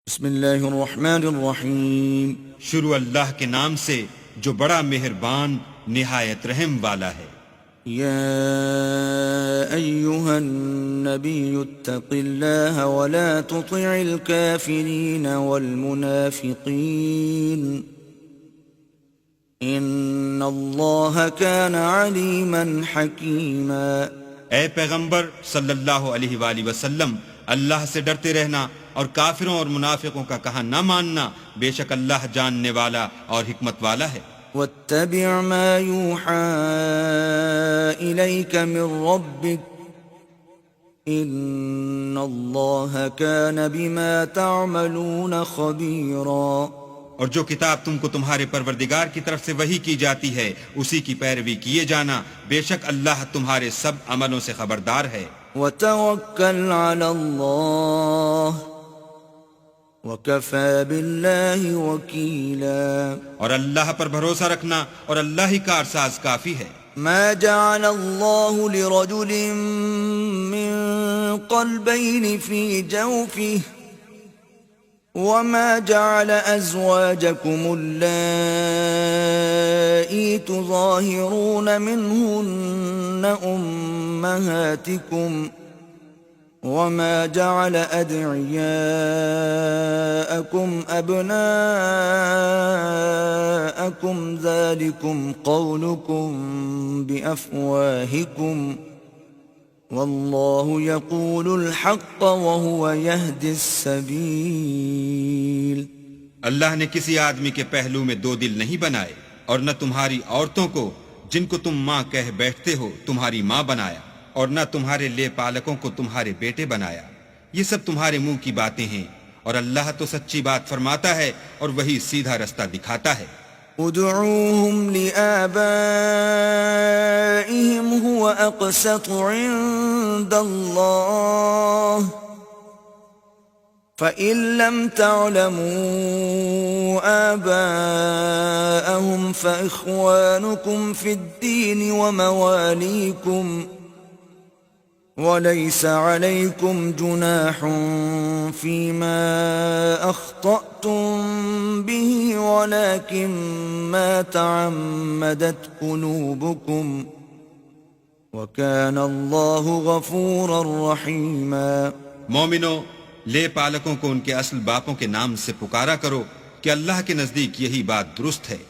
بسم اللہ الرحمن الرحیم۔ شروع اللہ کے نام سے جو بڑا مہربان نہایت رحم والا ہے۔ یا ایہا النبی اتق اللہ ولا تطع الكافرین والمنافقین ان اللہ کان علیما حکیما۔ اے پیغمبر صلی اللہ علیہ وآلہ وسلم، اللہ سے ڈرتے رہنا اور کافروں اور منافقوں کا کہا نہ ماننا، بے شک اللہ جاننے والا اور حکمت والا ہے۔ واتبع ما يوحى إليك من ربك إن الله كان بما تعملون خبيرا۔ اور جو کتاب تم کو تمہارے پروردگار کی طرف سے وحی کی جاتی ہے اسی کی پیروی کیے جانا، بے شک اللہ تمہارے سب عملوں سے خبردار ہے۔ وتوکل علی اللہ وکفى باللہ وکیلا۔ اور اللہ پر بھروسہ رکھنا اور اللہ ہی کارساز کافی ہے۔ ما جعل اللہ لرجل من قلبین فی جوفہ وما جعل ازواجکم اللائی تظاہرون منہن امہاتکم وما جعل أدعياءكم أبناءكم ذلكم قولكم بأفواهكم والله يقول الحق وهو يهدي السبيل۔ اللہ نے کسی آدمی کے پہلو میں دو دل نہیں بنائے، اور نہ تمہاری عورتوں کو جن کو تم ماں کہہ بیٹھتے ہو تمہاری ماں بنایا، اور نہ تمہارے لے پالکوں کو تمہارے بیٹے بنایا۔ یہ سب تمہارے منہ کی باتیں ہیں، اور اللہ تو سچی بات فرماتا ہے اور وہی سیدھا رستہ دکھاتا ہے۔ ادعوهم لآبائهم هو أقسط عند الله فإن لم تعلموا آباءهم فإخوانكم في الدين ومواليكم وَلَيْسَ عَلَيْكُمْ جُنَاحٌ فِيمَا أَخْطَأْتُمْ بِهِ وَلَكِنْ مَا تَعَمَّدَتْ قُلُوبُكُمْ وَكَانَ اللَّهُ غَفُورًا رَحِيمًا۔ مومنو، لے پالکوں کو ان کے اصل باپوں کے نام سے پکارا کرو کہ اللہ کے نزدیک یہی بات درست ہے۔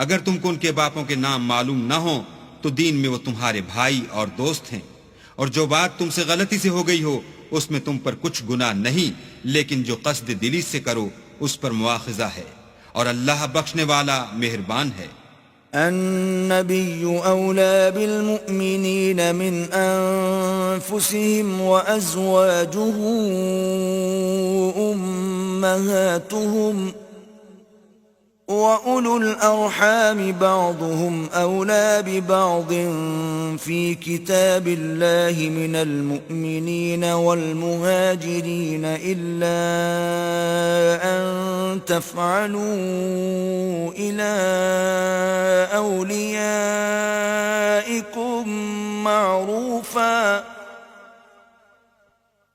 اگر تم کو ان کے باپوں کے نام معلوم نہ ہوں تو دین میں وہ تمہارے بھائی اور دوست ہیں، اور جو بات تم سے غلطی سے ہو گئی ہو اس میں تم پر کچھ گناہ نہیں، لیکن جو قصد دلی سے کرو اس پر مواخذہ ہے، اور اللہ بخشنے والا مہربان ہے۔ النبی اولا بالمؤمنین من انفسهم وازواجه امہاتهم وَأُولُو الْأَرْحَامِ بَعْضُهُمْ أَوْلَى بِبَعْضٍ فِي كِتَابِ اللَّهِ مِنَ الْمُؤْمِنِينَ وَالْمُهَاجِرِينَ إِلَّا أَن تَفْعَلُوا إِلَى أَوْلِيَائِكُمْ مَعْرُوفًا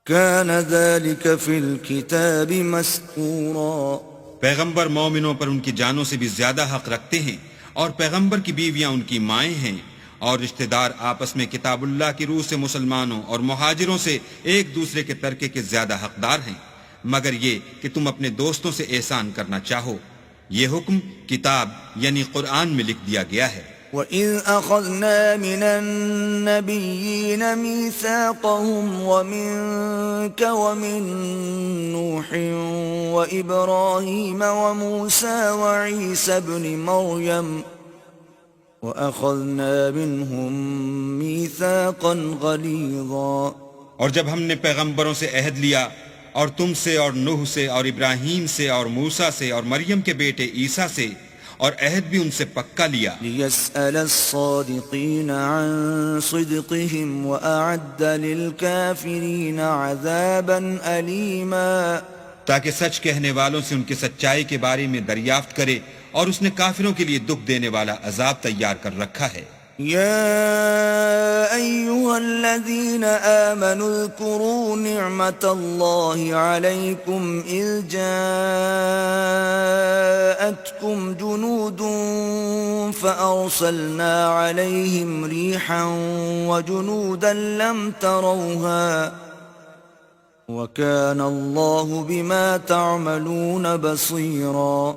كَانَ ذَلِكَ فِي الْكِتَابِ مَسْطُورًا۔ پیغمبر مومنوں پر ان کی جانوں سے بھی زیادہ حق رکھتے ہیں، اور پیغمبر کی بیویاں ان کی مائیں ہیں، اور رشتہ دار آپس میں کتاب اللہ کی روح سے مسلمانوں اور مہاجروں سے ایک دوسرے کے ترکے کے زیادہ حقدار ہیں، مگر یہ کہ تم اپنے دوستوں سے احسان کرنا چاہو۔ یہ حکم کتاب یعنی قرآن میں لکھ دیا گیا ہے۔ وَإِذْ أَخَذْنَا مِنَ النَّبِيِّينَ مِيثَاقَهُمْ وَمِنْكَ وَمِنْ نُوحٍ وَإِبْرَاهِيمَ وَمُوسَى وَعِيسَى ابْنِ مَرْيَمَ وَأَخَذْنَا مِنْهُمْ مِيثَاقًا غَلِيظًا۔ اور جب ہم نے پیغمبروں سے عہد لیا، اور تم سے اور نوح سے اور ابراہیم سے اور موسیٰ سے اور مریم کے بیٹے عیسیٰ سے، اور عہد بھی ان سے پکا لیا، لِيَسْأَلَ الصَّادِقِينَ عَن صِدْقِهِمْ وَأَعَدَّ لِلْكَافِرِينَ عَذَابًا أَلِيمًا۔ تاکہ سچ کہنے والوں سے ان کی سچائی کے بارے میں دریافت کرے، اور اس نے کافروں کے لیے دکھ دینے والا عذاب تیار کر رکھا ہے۔ يا أيها الذين آمنوا اذكروا نعمة الله عليكم إذ جاءتكم جنود فأرسلنا عليهم ريحا وجنودا لم تروها وكان الله بما تعملون بصيرا.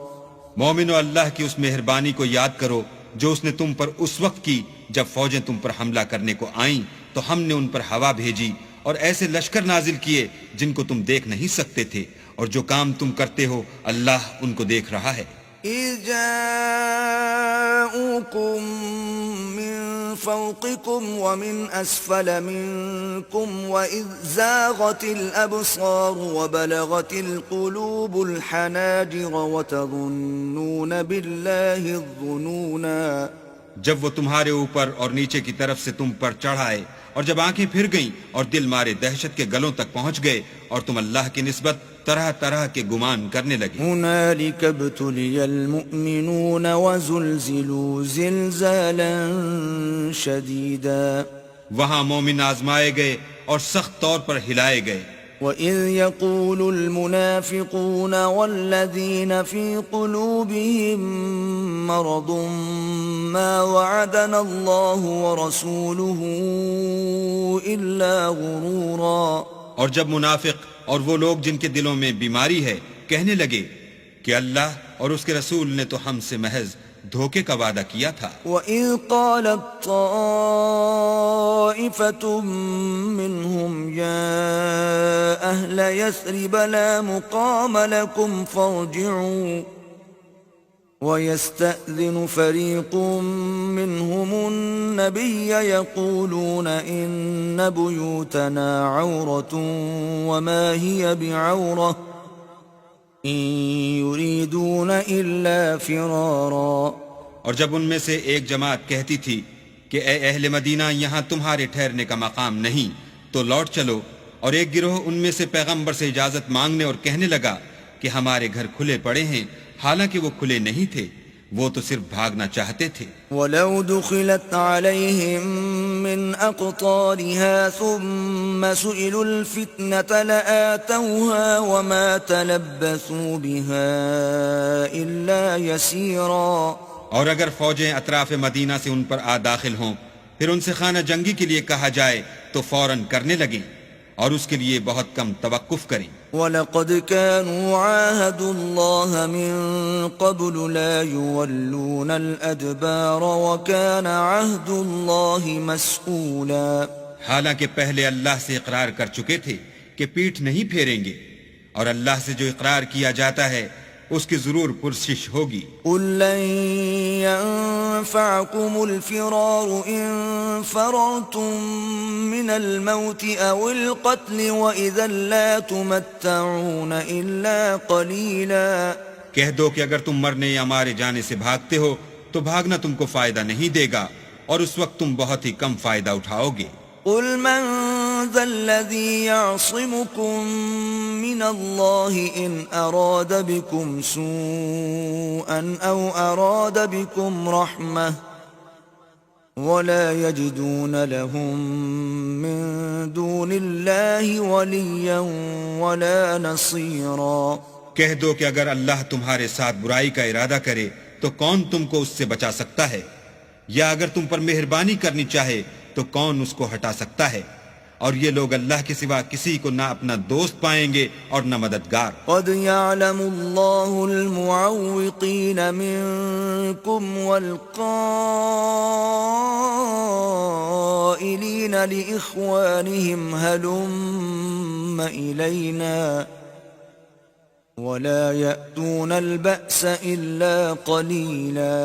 مومنو، اللہ کی اس مہربانی کو یاد کرو جو اس نے تم پر اس وقت کی جب فوجیں تم پر حملہ کرنے کو آئیں تو ہم نے ان پر ہوا بھیجی اور ایسے لشکر نازل کیے جن کو تم دیکھ نہیں سکتے تھے، اور جو کام تم کرتے ہو اللہ ان کو دیکھ رہا ہے. إذ جاءوكم من فوقكم ومن أسفل منكم وإذ زاغت الأبصار وبلغت القلوب الحناجر وتظنون بالله الظنونا. جب وہ تمہارے اوپر اور نیچے کی طرف سے تم پر چڑھائے اور جب آنکھیں پھر گئیں اور دل مارے دہشت کے گلوں تک پہنچ گئے اور تم اللہ کی نسبت طرح طرح کے گمان کرنے لگے. هنالك ابتلي المؤمنون وزلزلوا زلزالا شديدا. وہاں مومن آزمائے گئے اور سخت طور پر ہلائے گئے. وَإِذْ يَقُولُ الْمُنَافِقُونَ وَالَّذِينَ فِي قُلُوبِهِم مَّرَضٌ مَّا وَعَدَنَا اللَّهُ وَرَسُولُهُ إِلَّا غُرُورًا. اور جب منافق اور وہ لوگ جن کے دلوں میں بیماری ہے کہنے لگے کہ اللہ اور اس کے رسول نے تو ہم سے محض دھوکے کا وعدہ کیا تھا. وَإِذْ قَالَتْ طَائِفَةٌ مِّنْهُمْ يَا أَهْلَ يَثْرِبَ لَا مُقَامَ لَكُمْ فَارْجِعُوا وَيَسْتَأْذِنُ فَرِيقٌ مِّنْهُمُ النَّبِيَّ يَقُولُونَ إِنَّ بُيُوتَنَا عَوْرَةٌ وَمَا هِيَ بِعَوْرَةٍ إِن يُرِيدُونَ إِلَّا فِرَارًا. اور جب ان میں سے ایک جماعت کہتی تھی کہ اے اہل مدینہ یہاں تمہارے ٹھہرنے کا مقام نہیں تو لوٹ چلو، اور ایک گروہ ان میں سے پیغمبر سے اجازت مانگنے اور کہنے لگا کہ ہمارے گھر کھلے پڑے ہیں، حالانکہ وہ کھلے نہیں تھے، وہ تو صرف بھاگنا چاہتے تھے. وَلَوْ دُخِلَتْ عَلَيْهِمْ مِنْ أَقْطَارِهَا ثُمَّ سُئِلُوا الْفِتْنَةَ لَآتَوْهَا وَمَا تَلَبَّثُوا بِهَا إِلَّا يَسِيرًا. اور اگر فوجیں اطراف مدینہ سے ان پر آ داخل ہوں پھر ان سے خانہ جنگی کے لیے کہا جائے تو فوراً کرنے لگیں اور اس کے لیے بہت کم توقف کریں. وَلَقَدْ كَانُوا عَاهَدُوا اللَّهَ مِن قَبْلُ لَا يُوَلُّونَ الْأَدْبَارَ وَكَانَ عَهْدُ اللَّهِ مَسْئُولًا. حالانکہ پہلے اللہ سے اقرار کر چکے تھے کہ پیٹھ نہیں پھیریں گے، اور اللہ سے جو اقرار کیا جاتا ہے اس کی ضرور پرسش ہوگی. قُل لَّن يَنفَعَكُمُ الْفِرَارُ إِن فَرَرْتُم مِّنَ الْمَوْتِ أَوِ الْقَتْلِ وَإِذًا لَّا تُمَتَّعُونَ إِلَّا قَلِيلًا. کہہ دو کہ اگر تم مرنے یا مارے جانے سے بھاگتے ہو تو بھاگنا تم کو فائدہ نہیں دے گا، اور اس وقت تم بہت ہی کم فائدہ اٹھاؤ گے. قُلْ مَنْ ذَا الَّذِي يَعْصِمُكُم مِّنَ اللَّهِ إِنْ أَرَادَ بِكُمْ سُوءًا أَوْ أَرَادَ بِكُمْ رَحْمَةً وَلَا يَجِدُونَ لَهُم مِّن دُونِ اللَّهِ وَلِيًّا وَلَا نَصِيرًا. کہہ دو کہ اگر اللہ تمہارے ساتھ برائی کا ارادہ کرے تو کون تم کو اس سے بچا سکتا ہے، یا اگر تم پر مہربانی کرنی چاہے تو کون اس کو ہٹا سکتا ہے. اور یہ لوگ اللہ کے سوا کسی کو نہ اپنا دوست پائیں گے اور نہ مددگار. قد يعلم الله المعوقين منكم والقائلين لإخوانهم هلم إلينا ولا يأتون البأس إلا قليلا.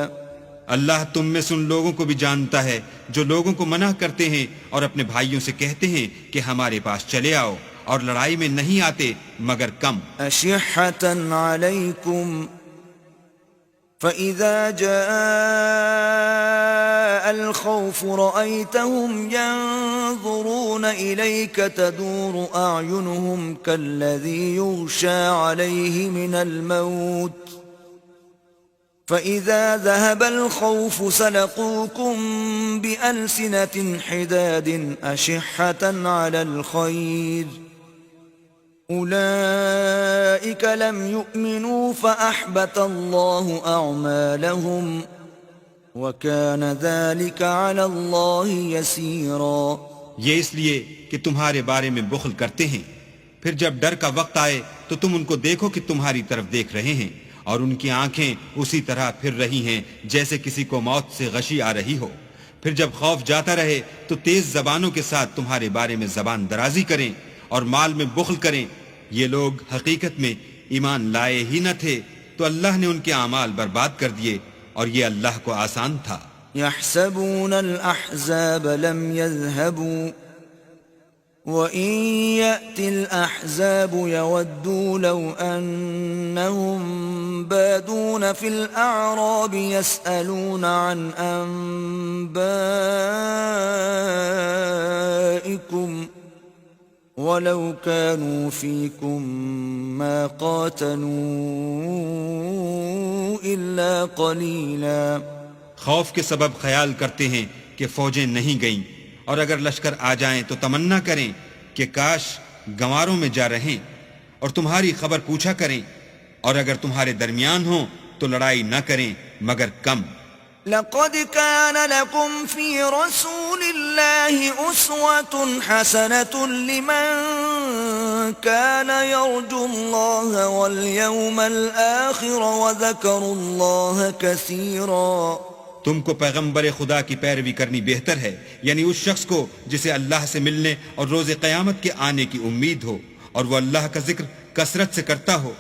اللہ تم میں سے ان لوگوں کو بھی جانتا ہے جو لوگوں کو منع کرتے ہیں اور اپنے بھائیوں سے کہتے ہیں کہ ہمارے پاس چلے آؤ، اور لڑائی میں نہیں آتے مگر کم. أشحة عليكم فإذا جاء الخوف رأيتهم ينظرون إليك تدور أعينهم كالذي يغشى عليه من الموت فإذا ذهب الخوف سلقوكم بألسنة حداد أشحة على الخير أولئك لم يؤمنوا فأحبط الله أعمالهم وَكَانَ ذَلِكَ عَلَى اللَّهِ يَسِيرًا۔ یہ اس لیے کہ تمہارے بارے میں بخل کرتے ہیں، پھر جب ڈر کا وقت آئے تو تم ان کو دیکھو کہ تمہاری طرف دیکھ رہے ہیں، اور ان کی آنکھیں اسی طرح پھر رہی ہیں جیسے کسی کو موت سے غشی آ رہی ہو۔ پھر جب خوف جاتا رہے تو تیز زبانوں کے ساتھ تمہارے بارے میں زبان درازی کریں اور مال میں بخل کریں۔ یہ لوگ حقیقت میں ایمان لائے ہی نہ تھے، تو اللہ نے ان کے اعمال برباد کر دیے، اور یہ اللہ کو آسان تھا۔ يحسبون الأحزاب لم يذهبوا وإن يأتي الأحزاب يودوا لو أنهم بادون في الأعراب يسألون عن أنبائكم ولو كانوا فيكم ما قاتلوا إلا قليلا۔ خوف کے سبب خیال کرتے ہیں کہ فوجیں نہیں گئیں، اور اگر لشکر آ جائیں تو تمنا کریں کہ کاش گنواروں میں جا رہیں اور تمہاری خبر پوچھا کریں، اور اگر تمہارے درمیان ہوں تو لڑائی نہ کریں مگر کم۔ لقد كان لكم في رسول الله أسوة حسنة لمن كان يرجو الله واليوم الآخر وذكر الله كثيرا۔ تم کو پیغمبر خدا کی پیروی کرنی بہتر ہے، یعنی اس شخص کو جسے اللہ سے ملنے اور روز قیامت کے آنے کی امید ہو، اور وہ اللہ کا ذکر کثرت سے کرتا ہو۔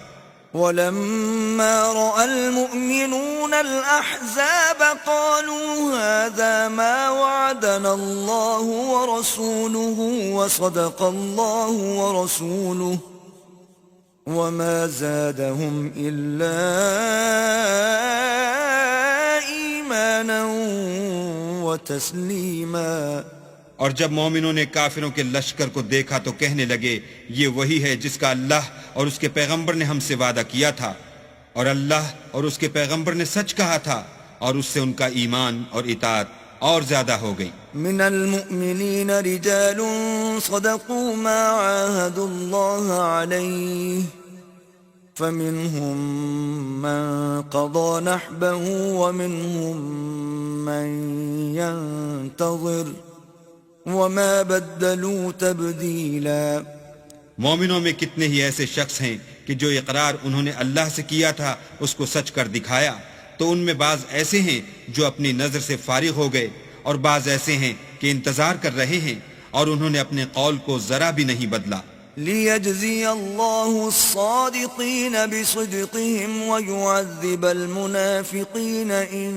ولما رأى المؤمنون الأحزاب قالوا هذا ما وعدنا الله ورسوله وصدق الله ورسوله وما زادهم إلا إيمانا وتسليما۔ اور جب مومنوں نے کافروں کے لشکر کو دیکھا تو کہنے لگے یہ وہی ہے جس کا اللہ اور اس کے پیغمبر نے ہم سے وعدہ کیا تھا، اور اللہ اور اس کے پیغمبر نے سچ کہا تھا، اور اس سے ان کا ایمان اور اطاعت اور زیادہ ہو گئی۔ من المؤمنین رجال صدقوا ما عاهدوا الله عليه فمنهم من قضى نحبه ومنهم من ينتظر وما بدلوا تبدیلا۔ مومنوں میں کتنے ہی ایسے شخص ہیں کہ جو اقرار انہوں نے اللہ سے کیا تھا اس کو سچ کر دکھایا، تو ان میں بعض ایسے ہیں جو اپنی نظر سے فارغ ہو گئے، اور بعض ایسے ہیں کہ انتظار کر رہے ہیں، اور انہوں نے اپنے قول کو ذرا بھی نہیں بدلا۔ لِيَجْزِيَ اللَّهُ الصَّادِقِينَ بِصِدْقِهِمْ وَيُعَذِّبَ الْمُنَافِقِينَ إِن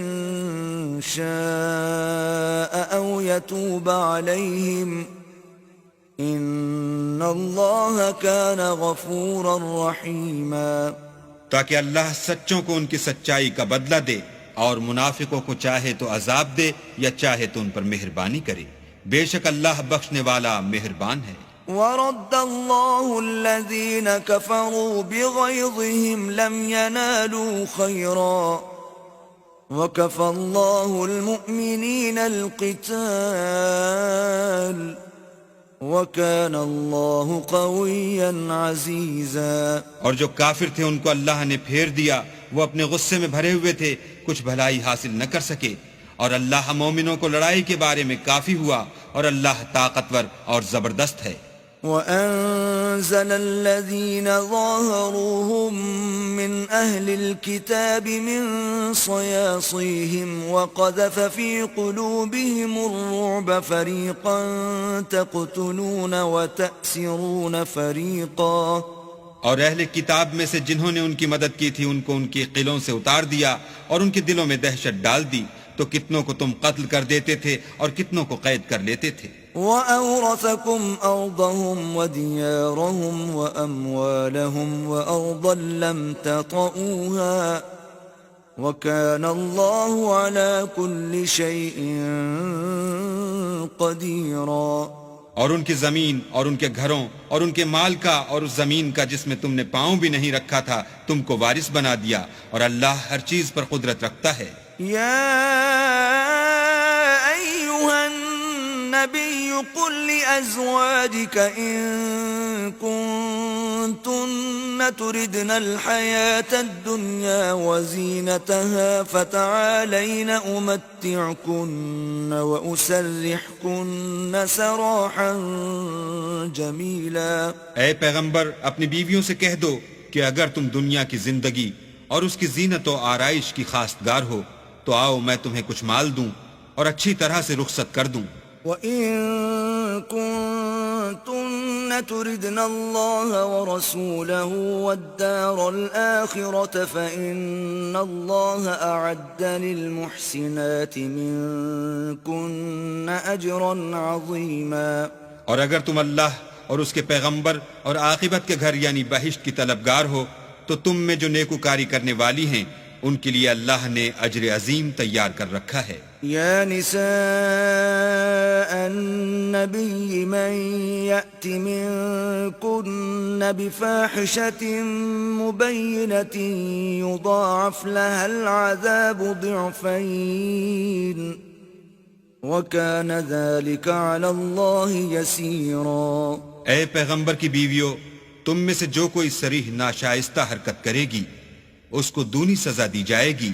شَاءَ أَوْ يَتُوبَ عَلَيْهِمْ إِنَّ اللَّهَ كَانَ غَفُورًا رَحِيمًا۔ تاکہ اللہ سچوں کو ان کی سچائی کا بدلہ دے، اور منافقوں کو چاہے تو عذاب دے یا چاہے تو ان پر مہربانی کرے، بے شک اللہ بخشنے والا مہربان ہے۔ وَرَدَّ اللَّهُ الَّذِينَ كَفَرُوا بِغَيْظِهِمْ لَمْ يَنَالُوا خَيْرًا وَكَفَى اللَّهُ الْمُؤْمِنِينَ الْقِتَالَ وَكَانَ اللَّهُ قَوِيًّا عَزِيزًا۔ اور جو کافر تھے ان کو اللہ نے پھیر دیا، وہ اپنے غصے میں بھرے ہوئے تھے، کچھ بھلائی حاصل نہ کر سکے، اور اللہ مومنوں کو لڑائی کے بارے میں کافی ہوا، اور اللہ طاقتور اور زبردست ہے۔ وَأَنزَلَ الَّذِينَ ظَاهَرُوهُم مِّنْ أَهْلِ الْكِتَابِ مِنْ صَيَاصِيهِمْ وَقَذَفَ فِي قُلُوبِهِمُ الرُّعْبَ فَرِيقًا تَقْتُلُونَ وَتَأْسِرُونَ فَرِيقًا۔ اور اہل کتاب میں سے جنہوں نے ان کی مدد کی تھی ان کو ان کی قلعوں سے اتار دیا اور ان کے دلوں میں دہشت ڈال دی، تو کتنوں کو تم قتل کر دیتے تھے اور کتنوں کو قید کر لیتے تھے۔ وَأَوْرَثَكُمْ أَرْضَهُمْ وَدِيَارَهُمْ وَأَمْوَالَهُمْ وَأَرْضًا لَّمْ تَطَئُوهَا وَكَانَ اللَّهُ عَلَى كُلِّ شَيْءٍ قَدِيرًا۔ اور ان کی زمین اور ان کے گھروں اور ان کے مال کا اور اس زمین کا جس میں تم نے پاؤں بھی نہیں رکھا تھا تم کو وارث بنا دیا، اور اللہ ہر چیز پر قدرت رکھتا ہے۔ يا أيها النبي قل لأزواجك إن كنتن تردن الحياة الدنيا وزينتها فتعالين أمتعكن وأسرحكن سراحا جميلا۔ اے پیغمبر اپنی بیویوں سے کہہ دو کہ اگر تم دنیا کی زندگی اور اس کی زینت و آرائش کی خواستگار ہو تو آؤ میں تمہیں کچھ مال دوں اور اچھی طرح سے رخصت کر دوں۔ وَإِن كُنتُنَّ تُرِدْنَ اللَّهَ وَرَسُولَهُ وَالدَّارَ الْآخِرَةَ فَإِنَّ اللَّهَ أَعَدَّ لِلْمُحْسِنَاتِ مِنكُنَّ أَجْرًا عَظِيمًا۔ اور اگر تم اللہ اور اس کے پیغمبر اور عاقبت کے گھر یعنی بہشت کی طلبگار ہو تو تم میں جو نیکوکاری کرنے والی ہیں ان کے لیے اللہ نے اجر عظیم تیار کر رکھا ہے۔ یا نساء النبی من یأت منکن بفاحشة مبینة یضاعف لها العذاب ضعفین وَكَانَ ذَلِكَ عَلَى اللَّهِ يَسِيرًا۔ اے پیغمبر کی بیویو، تم میں سے جو کوئی صریح ناشائستہ حرکت کرے گی اس کو دونی سزا دی جائے گی،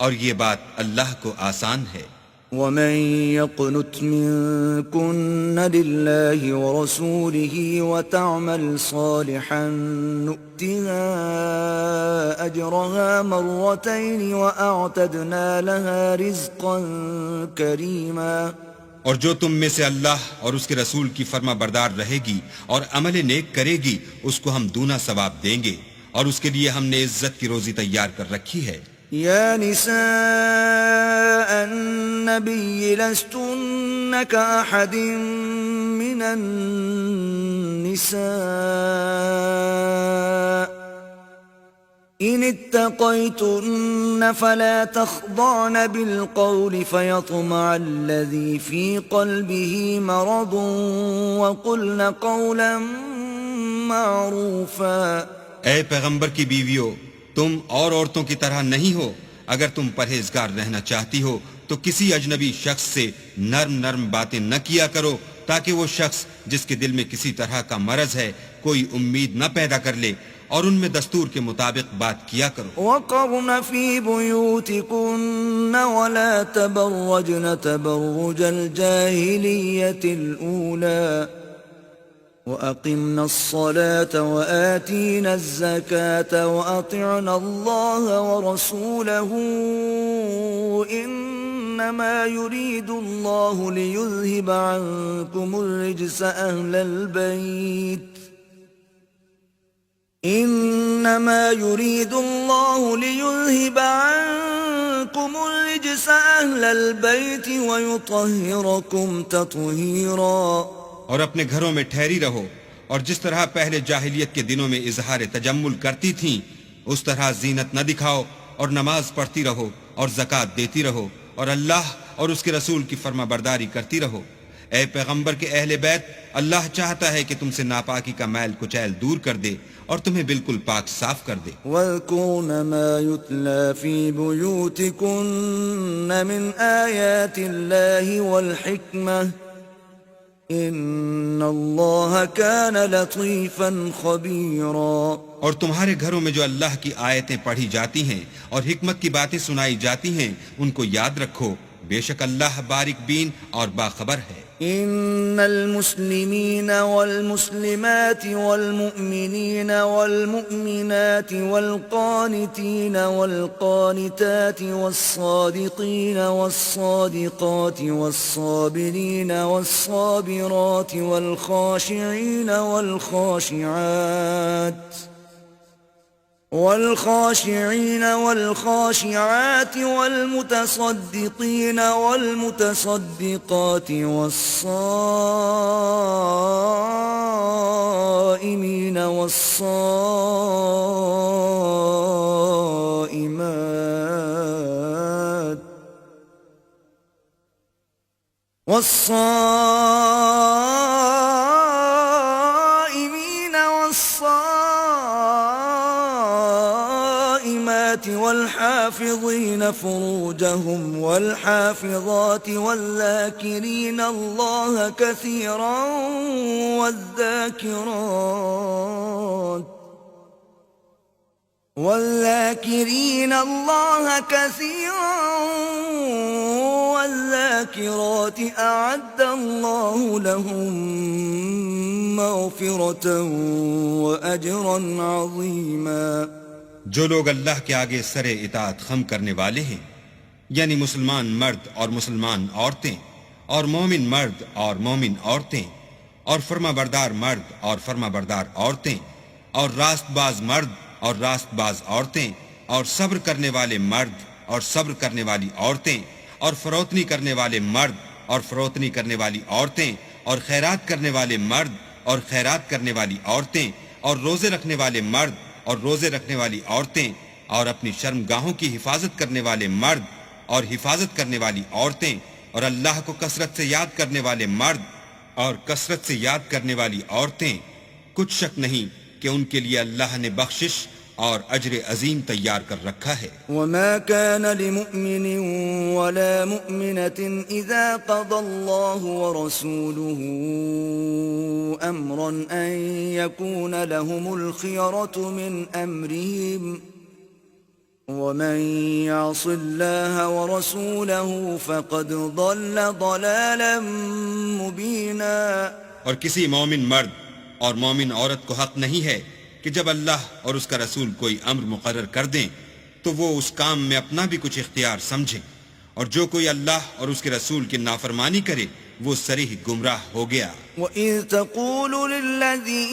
اور یہ بات اللہ کو آسان ہے۔ وَمَن يَقْنُتْ مِنكُنَّ لِلَّهِ وَرَسُولِهِ وَتَعْمَلْ صَالِحًا نُؤْتِهَا أَجْرَهَا مَرَّتَيْنِ وَأَعْتَدْنَا لَهَا رِزْقًا كَرِيمًا۔ اور جو تم میں سے اللہ اور اس کے رسول کی فرما بردار رہے گی اور عمل نیک کرے گی اس کو ہم دونا ثواب دیں گے، اور اس کے لیے ہم نے عزت کی روزی تیار کر رکھی ہے۔ یا نساء النبی لستن کأحد من النساء ان اتقیتن فلا تخضعن بالقول فيطمع الذي في قلبه مرض وقلن قولا معروفا۔ اے پیغمبر کی بیویو، تم اور عورتوں کی طرح نہیں ہو، اگر تم پرہیزگار رہنا چاہتی ہو تو کسی اجنبی شخص سے نرم نرم باتیں نہ کیا کرو تاکہ وہ شخص جس کے دل میں کسی طرح کا مرض ہے کوئی امید نہ پیدا کر لے، اور ان میں دستور کے مطابق بات کیا کرو۔ وَقَرْنَ فِي بُيُوتِكُنَّ وَلَا تَبَرَّجْنَ تَبَرُّجَ الْجَاهِلِيَّةِ الْأُولَى وَأَقِمْنَ الصَّلَاةَ وَآتِينَ الزَّكَاةَ وَأَطِعْنَ اللَّهَ وَرَسُولَهُ إِنَّمَا يُرِيدُ اللَّهُ لِيُذْهِبَ عَنكُمُ الرِّجْسَ أَهْلَ الْبَيْتِ إنما يريد الله ليذهب عنكم الرجس أهل البيت ويطهركم تطهيرا۔ اور اپنے گھروں میں ٹھہری رہو، اور جس طرح پہلے جاہلیت کے دنوں میں اظہار تجمل کرتی تھیں اس طرح زینت نہ دکھاؤ، اور نماز پڑھتی رہو اور زکوٰۃ دیتی رہو، اور اللہ اور اس کے رسول کی فرما برداری کرتی رہو۔ اے پیغمبر کے اہل بیت، اللہ چاہتا ہے کہ تم سے ناپاکی کا میل کچیل دور کر دے اور تمہیں بالکل پاک صاف کر دے۔ وَاذْكُرْنَ مَا يُتْلَى فِي بُيُوتِكُنَّ مِنْ آيَاتِ اللَّهِ وَالْحِكْمَةِ إِنَّ اللَّهَ كَانَ لَطِيفًا خَبِيرًا۔ اور تمہارے گھروں میں جو اللہ کی آیتیں پڑھی جاتی ہیں اور حکمت کی باتیں سنائی جاتی ہیں ان کو یاد رکھو، بے شک اللہ باریک بین اور باخبر ہے۔ ان المسلمین والمسلمات والمؤمنین والمؤمنات والقانتین والقانتات والصادقین والصادقات والصابرین والصابرات والخاشعین والخاشعين والخاشعات والمتصدقين والمتصدقات والصائمين والصائمات الصلاة والحافظين فروجهم والحافظات والذاكرين الله كثيرا والذاكرين الله كثيرا والذاكرات أعد الله لهم مغفرة وأجرا عظيما. جو لوگ اللہ کے آگے سر اطاعت خم کرنے والے ہیں، یعنی مسلمان مرد اور مسلمان عورتیں، اور مومن مرد اور مومن عورتیں، اور فرما بردار مرد اور فرما بردار عورتیں، اور راست باز مرد اور راست باز عورتیں، اور صبر کرنے والے مرد اور صبر کرنے والی عورتیں، اور فروتنی کرنے والے مرد اور فروتنی کرنے والی عورتیں، اور خیرات کرنے والے مرد اور خیرات کرنے والی عورتیں، اور روزے رکھنے والے مرد اور روزے رکھنے والی عورتیں، اور اپنی شرمگاہوں کی حفاظت کرنے والے مرد اور حفاظت کرنے والی عورتیں، اور اللہ کو کثرت سے یاد کرنے والے مرد اور کثرت سے یاد کرنے والی عورتیں. کچھ شک نہیں کہ ان کے لیے اللہ نے بخشش اور اجر عظیم تیار کر رکھا ہے. وما كان لمؤمن ولا مؤمنة إذا قضى الله ورسوله أمرا أن يكون لهم الخيرة من أمرهم ومن يعص الله ورسوله فقد ضل ضلالا مبينا. اور کسی مومن مرد اور مومن عورت کو حق نہیں ہے کہ جب اللہ اور اس کا رسول کوئی امر مقرر کر دیں تو وہ اس کام میں اپنا بھی کچھ اختیار سمجھیں، اور جو کوئی اللہ اور اس کے رسول کی نافرمانی کرے وہ صریح گمراہ ہو گیا. وَإِذْ تَقُولُ لِلَّذِي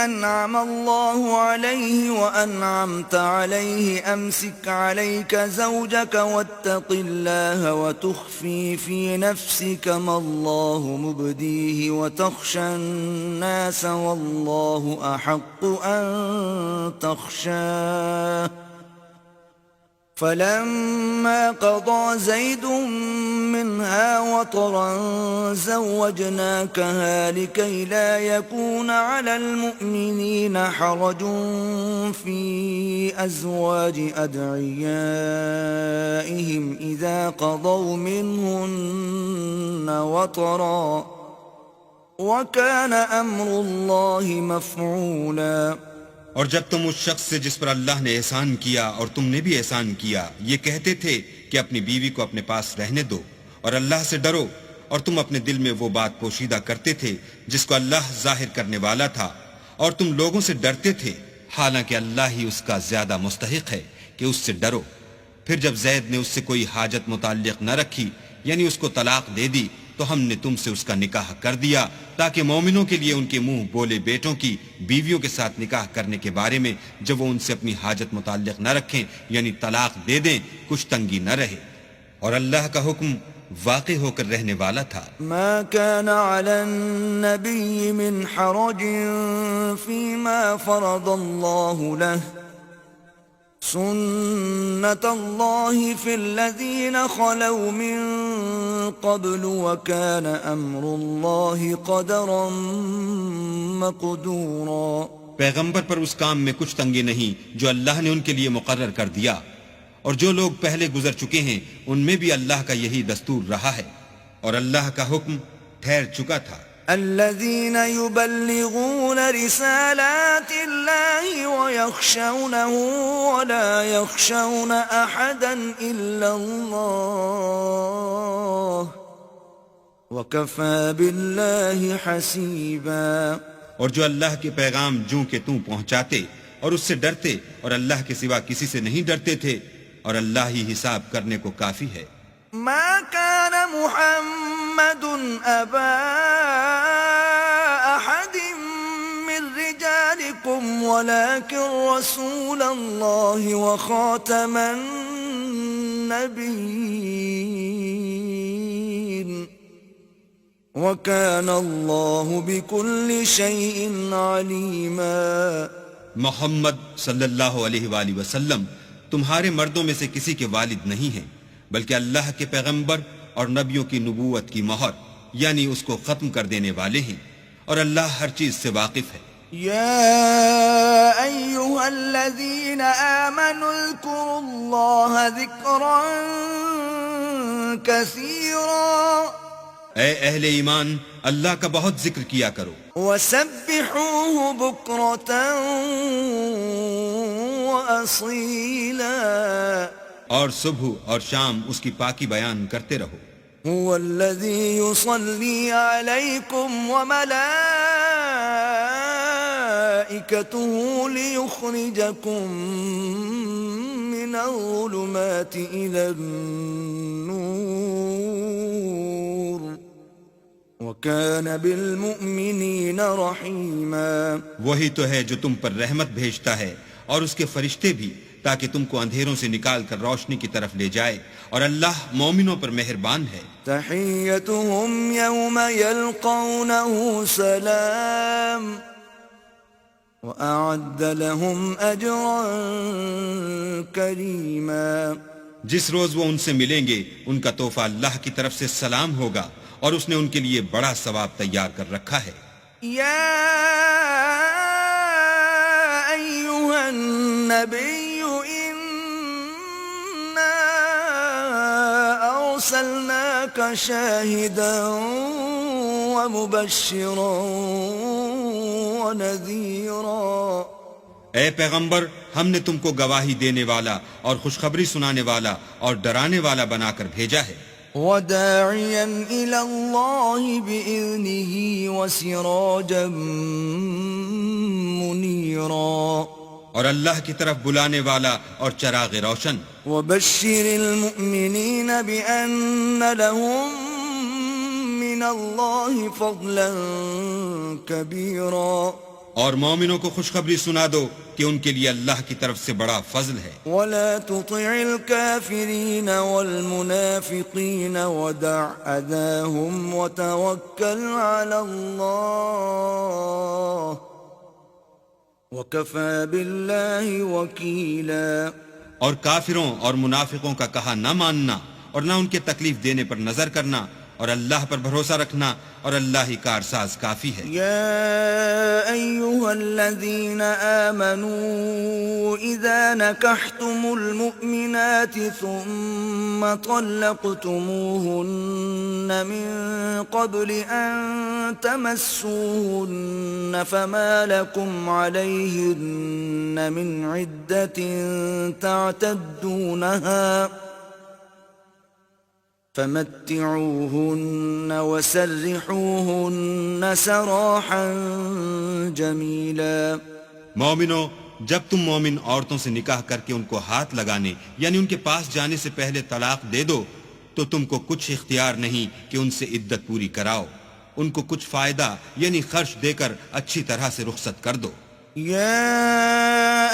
أَنْعَمَ اللَّهُ عَلَيْهِ وَأَنْعَمْتَ عَلَيْهِ أَمْسِكْ عَلَيْكَ زَوْجَكَ وَاتَّقِ اللَّهَ وَتُخْفِي فِي نَفْسِكَ مَا اللَّهُ مُبْدِيهِ وَتَخْشَى النَّاسَ وَاللَّهُ أَحَقُّ أَن تَخْشَاهُ فلما قضى زيد منها وطرا زوجناكها لكي لا يكون على المؤمنين حرج في أزواج أدعيائهم إذا قضوا منهن وطرا وكان أمر الله مفعولا. اور جب تم اس شخص سے جس پر اللہ نے احسان کیا اور تم نے بھی احسان کیا یہ کہتے تھے کہ اپنی بیوی کو اپنے پاس رہنے دو اور اللہ سے ڈرو، اور تم اپنے دل میں وہ بات پوشیدہ کرتے تھے جس کو اللہ ظاہر کرنے والا تھا، اور تم لوگوں سے ڈرتے تھے، حالانکہ اللہ ہی اس کا زیادہ مستحق ہے کہ اس سے ڈرو. پھر جب زید نے اس سے کوئی حاجت متعلق نہ رکھی، یعنی اس کو طلاق دے دی، تو ہم نے تم سے اس کا نکاح کر دیا تاکہ مومنوں کے لیے ان کے منہ بولے بیٹوں کی بیویوں کے ساتھ نکاح کرنے کے بارے میں جب وہ ان سے اپنی حاجت متعلق نہ رکھیں یعنی طلاق دے دیں کچھ تنگی نہ رہے. اور اللہ کا حکم واقع ہو کر رہنے والا تھا. ما كان على النبي من حرج فيما فرض الله له سنة الله في الذين خلوا من قبل وكان أمر الله قدرا مقدورا. پیغمبر پر اس کام میں کچھ تنگی نہیں جو اللہ نے ان کے لیے مقرر کر دیا، اور جو لوگ پہلے گزر چکے ہیں ان میں بھی اللہ کا یہی دستور رہا ہے، اور اللہ کا حکم ٹھہر چکا تھا. الذين يبلغون رسالات الله ويخشونه ولا يخشون أحدا إلا الله وكفى بالله حسيبا. اور جو اللہ کے پیغام جوں کہ توں پہنچاتے اور اس سے ڈرتے اور اللہ کے سوا کسی سے نہیں ڈرتے تھے، اور اللہ ہی حساب کرنے کو کافی ہے. ما كان محمد أبا أحد من رجالكم ولكن رسول الله وخاتم النبيين وكان الله بكل شيء عليما. محمد صلی اللہ علیہ وآلہ وسلم تمہارے مردوں میں سے کسی کے والد نہیں ہیں، بلکہ اللہ کے پیغمبر اور نبیوں کی نبوت کی مہر یعنی اس کو ختم کر دینے والے ہیں، اور اللہ ہر چیز سے واقف ہے. يا أيها الذين آمنوا اذكروا الله ذكرا كثيرا اے اہل ایمان اللہ کا بہت ذکر کیا کرو، وسبحوه بكرة وأصيلا اور صبح اور شام اس کی پاکی بیان کرتے رہو۔ هو الذي يصلي عليكم وملائكته ليخرجكم من الظلمات إلى النور وكان بالمؤمنين رحيما۔ وہی تو ہے جو تم پر رحمت بھیجتا ہے اور اس کے فرشتے بھی، تاکہ تم کو اندھیروں سے نکال کر روشنی کی طرف لے جائے، اور اللہ مومنوں پر مہربان ہے۔ تحيتهم يوم يلقونه سلام وأعد لهم أجرا كريما۔ جس روز وہ ان سے ملیں گے ان کا تحفہ اللہ کی طرف سے سلام ہوگا، اور اس نے ان کے لیے بڑا ثواب تیار کر رکھا ہے۔ يا أيها النبي إنا أرسلناك شاهدا ومبشرا ونذيرا۔ اے پیغمبر، ہم نے تم کو گواہی دینے والا اور خوشخبری سنانے والا اور ڈرانے والا بنا کر بھیجا ہے، وداعيا إلى الله بإذنه وسراجا منيرا۔ اور اللہ کی طرف بلانے والا اور چراغ روشن۔ وبشر المؤمنين بأن لهم من الله فضلا كبيرا۔ اور مومنوں کو خوشخبری سنا دو کہ ان کے لیے اللہ کی طرف سے بڑا فضل ہے۔ ولا تطع الكافرين والمنافقين ودع أذاهم وتوكل على الله وكفى بالله وكيلا۔ اور کافروں اور منافقوں کا کہا نہ ماننا اور نہ ان کے تکلیف دینے پر نظر کرنا، اور اللہ پر بھروسہ رکھنا، اور اللہ ہی کارساز کافی ہے۔ يا أيها الذين آمنوا إذا نكحتم المؤمنات ثم طلقتموهن من قبل أن تمسوهن فما لكم عليهن من عدة تعتدونها فمتعوهن وسرحوهن سراحا جميلا۔ مومنو، جب تم مومن عورتوں سے نکاح کر کے ان کو ہاتھ لگانے یعنی ان کے پاس جانے سے پہلے طلاق دے دو تو تم کو کچھ اختیار نہیں کہ ان سے عدت پوری کراؤ، ان کو کچھ فائدہ یعنی خرچ دے کر اچھی طرح سے رخصت کر دو۔ يا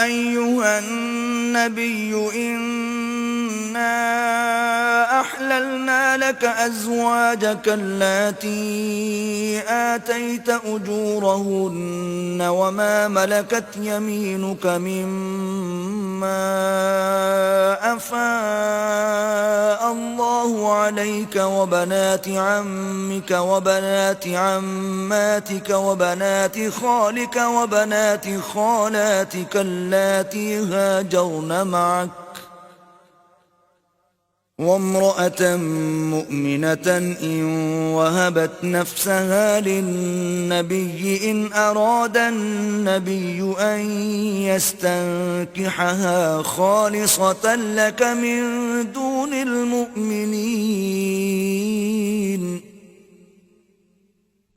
أيها النبي إنا أحللنا لك أزواجك اللاتي آتيت أجورهن وما ملكت يمينك مما أفاء الله عليك وبنات عمك وبنات عماتك وبنات خالك وبنات خالاتك اللاتي هاجرن معك وامرأة مؤمنة إن وهبت نفسها للنبي إن أراد النبي أن يستنكحها خالصة لك من دون المؤمنين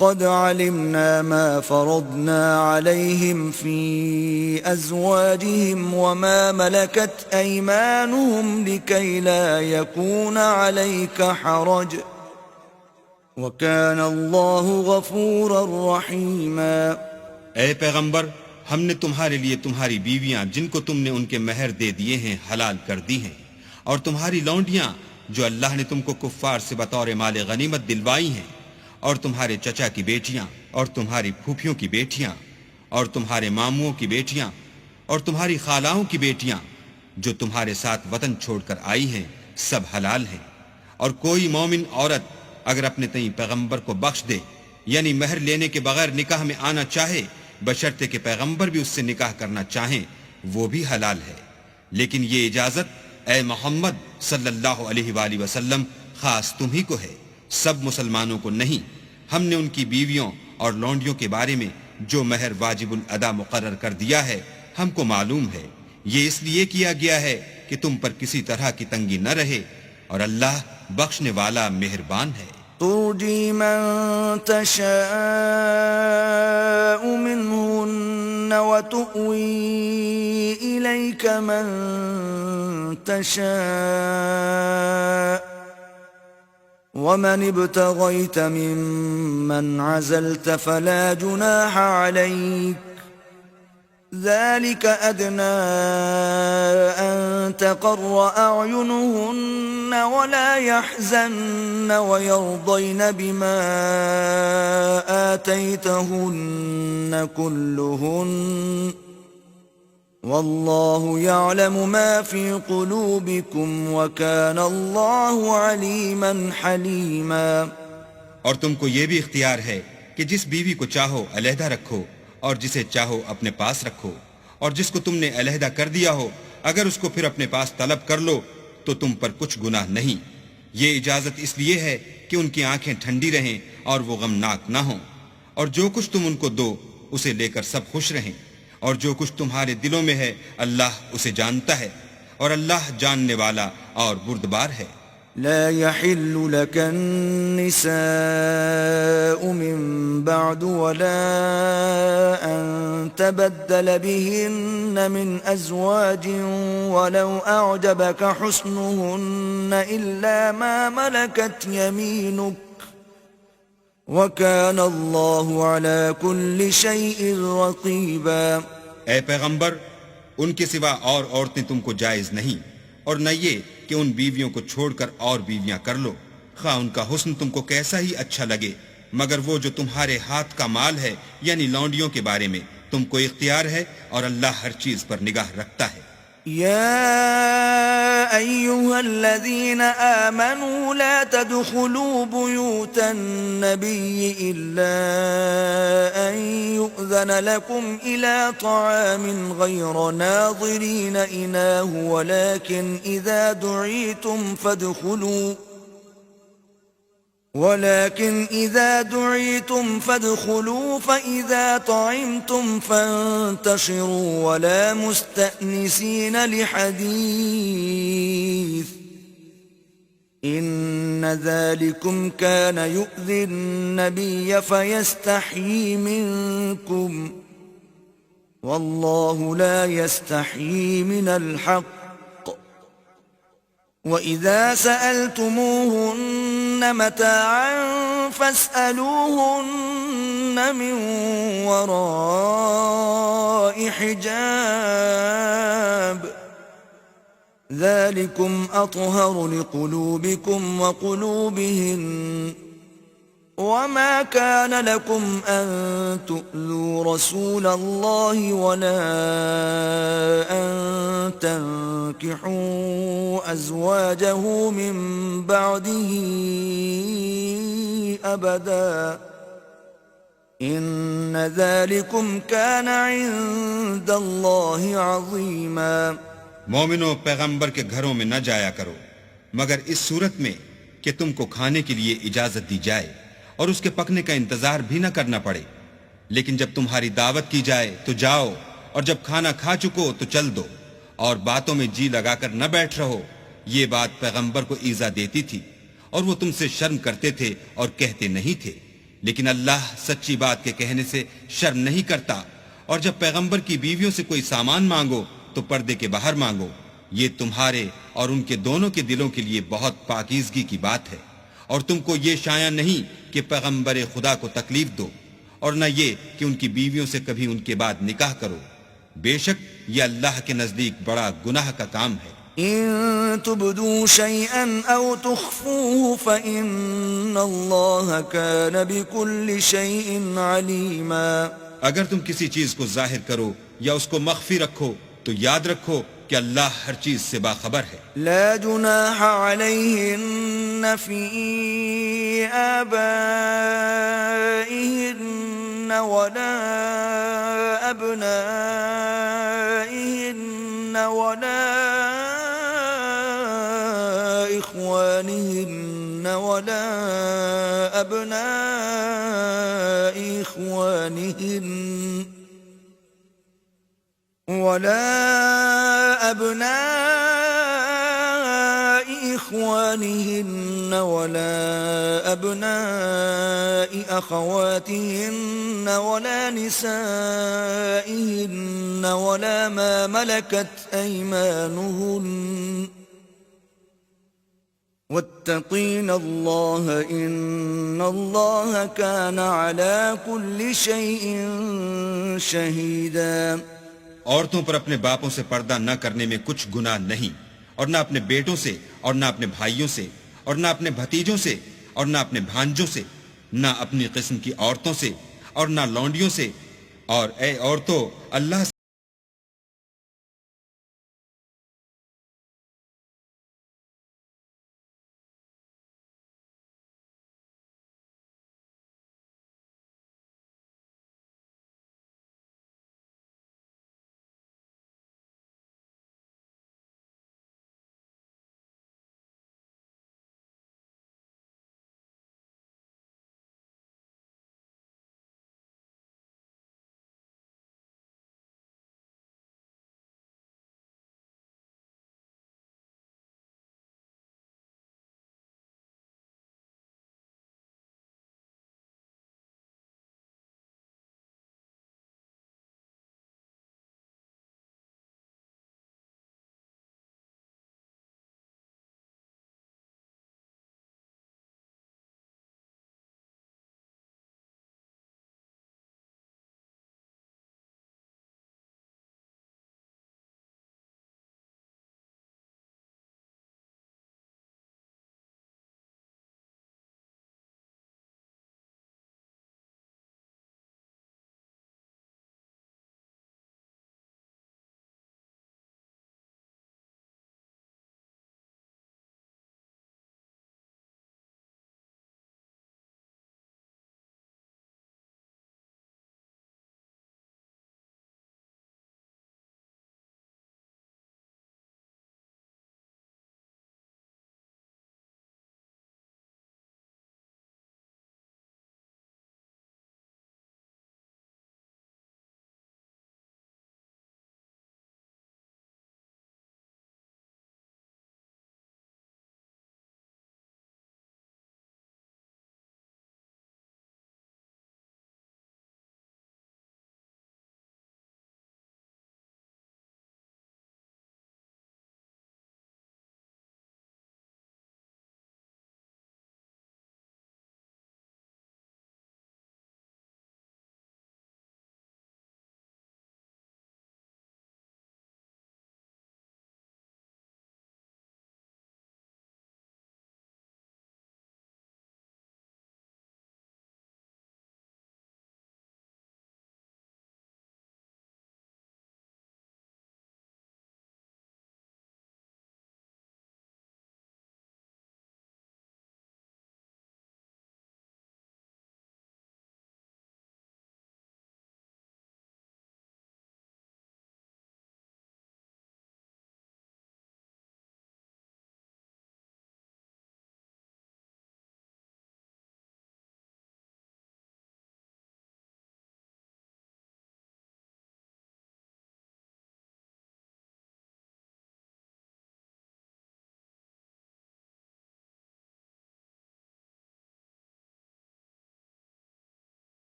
قد علمنا ما فرضنا عليهم في أزواجهم وما ملكت أيمانهم لكي لا يكون عليك حرج وكان الله غفورا رحيما۔ اے پیغمبر، ہم نے تمہارے لیے تمہاری بیویاں جن کو تم نے ان کے مہر دے دیے ہیں حلال کر دی ہیں، اور تمہاری لونڈیاں جو اللہ نے تم کو کفار سے بطور مال غنیمت دلوائی ہیں، اور تمہارے چچا کی بیٹیاں اور تمہاری پھوپھیوں کی بیٹیاں اور تمہارے ماموں کی بیٹیاں اور تمہاری خالاؤں کی بیٹیاں جو تمہارے ساتھ وطن چھوڑ کر آئی ہیں، سب حلال ہیں۔ اور کوئی مومن عورت اگر اپنے تئیں پیغمبر کو بخش دے یعنی مہر لینے کے بغیر نکاح میں آنا چاہے بشرطے کہ پیغمبر بھی اس سے نکاح کرنا چاہیں وہ بھی حلال ہے، لیکن یہ اجازت اے محمد صلی اللہ علیہ وآلہ وسلم خاص تمہیں کو ہے، سب مسلمانوں کو نہیں۔ ہم نے ان کی بیویوں اور لونڈیوں کے بارے میں جو مہر واجب الادا مقرر کر دیا ہے ہم کو معلوم ہے، یہ اس لیے کیا گیا ہے کہ تم پر کسی طرح کی تنگی نہ رہے، اور اللہ بخشنے والا مہربان ہے۔ ترجي من تشاء منهن وتؤوي إليك من تشاء ومن ابتغيت ممن عزلت فلا جناح عليك ذلك أدنى أن تقر أعينهن ولا يحزن ويرضين بما آتيتهن كلهن والله يعلم ما في قلوبكم وكان الله عليما حليما۔ اور تم کو یہ بھی اختیار ہے کہ جس بیوی کو چاہو علیحدہ رکھو اور جسے چاہو اپنے پاس رکھو، اور جس کو تم نے علیحدہ کر دیا ہو اگر اس کو پھر اپنے پاس طلب کر لو تو تم پر کچھ گناہ نہیں۔ یہ اجازت اس لیے ہے کہ ان کی آنکھیں ٹھنڈی رہیں اور وہ غمناک نہ ہوں، اور جو کچھ تم ان کو دو اسے لے کر سب خوش رہیں، اور جو کچھ تمہارے دلوں میں ہے اللہ اسے جانتا ہے، اور اللہ جاننے والا اور بردبار ہے۔ لا يحل لك النساء من بعد ولا أن تبدل بهن من أزواج ولو أعجبك حسنهن إلا ما ملكت يمينك وكان الله على كل شيء رقيبا۔ اے پیغمبر، ان کے سوا اور عورتیں تم کو جائز نہیں، اور نہ یہ کہ ان بیویوں کو چھوڑ کر اور بیویاں کر لو، خواہ ان کا حسن تم کو کیسا ہی اچھا لگے، مگر وہ جو تمہارے ہاتھ کا مال ہے یعنی لونڈیوں کے بارے میں تم کو اختیار ہے، اور اللہ ہر چیز پر نگاہ رکھتا ہے۔ يا أيها الذين آمنوا لا تدخلوا بيوت النبي إلا أن يؤذن لكم إلى طعام غير ناظرين إناه ولكن إذا دعيتم فادخلوا فإذا طعمتم فانتشروا ولا مستأنسين لحديث إن ذلكم كان يؤذي النبي فيستحيي منكم والله لا يستحيي من الحق وَإِذَا سَأَلْتُمُوهُنَّ مَتَاعًا فَاسْأَلُوهُنَّ مِنْ وَرَاءِ حِجَابٍ ذَلِكُمْ أَطْهَرُ لِقُلُوبِكُمْ وَقُلُوبِهِنَّ وَمَا كَانَ لَكُمْ أَن تُؤْذُوا رَسُولَ اللَّهِ وَلَا أَن تَنكِحُوا أَزْوَاجَهُ مِن بَعْدِهِ أَبَدًا إِنَّ ذَلِكُمْ كَانَ عِندَ اللَّهِ عَظِيمًا۔ مومنو، پیغمبر کے گھروں میں نہ جایا کرو مگر اس صورت میں کہ تم کو کھانے کے لیے اجازت دی جائے اور اس کے پکنے کا انتظار بھی نہ کرنا پڑے، لیکن جب تمہاری دعوت کی جائے تو جاؤ، اور جب کھانا کھا چکو تو چل دو، اور باتوں میں جی لگا کر نہ بیٹھ رہو۔ یہ بات پیغمبر کو ایذا دیتی تھی اور وہ تم سے شرم کرتے تھے اور کہتے نہیں تھے، لیکن اللہ سچی بات کے کہنے سے شرم نہیں کرتا۔ اور جب پیغمبر کی بیویوں سے کوئی سامان مانگو تو پردے کے باہر مانگو، یہ تمہارے اور ان کے دونوں کے دلوں کے لیے بہت پاکیزگی کی بات ہے، اور تم کو یہ شایع نہیں کہ پیغمبر خدا کو تکلیف دو، اور نہ یہ کہ ان کی بیویوں سے کبھی ان کے بعد نکاح کرو، بے شک یہ اللہ کے نزدیک بڑا گناہ کا کام ہے۔ إن تبدوا شيئا أو تخفوه فإن الله كان بكل شيء عليما۔ اگر تم کسی چیز کو ظاہر کرو یا اس کو مخفی رکھو تو یاد رکھو کہ اللہ ہر چیز سے باخبر ہے۔ لا جناح عليهن في آبائهن ولا أبنائهن ولا إخوانهن ولا أبناء إخوانهن ولا أبناء أخواتهن ولا نسائهن ولا ما ملكت أيمانهن واتقين الله إن الله كان على كل شيء شهيدا. عورتوں پر اپنے باپوں سے پردہ نہ کرنے میں کچھ گناہ نہیں، اور نہ اپنے بیٹوں سے اور نہ اپنے بھائیوں سے اور نہ اپنے بھتیجوں سے اور نہ اپنے بھانجوں سے، نہ اپنی قسم کی عورتوں سے اور نہ لونڈیوں سے، اور اے عورتوں اللہ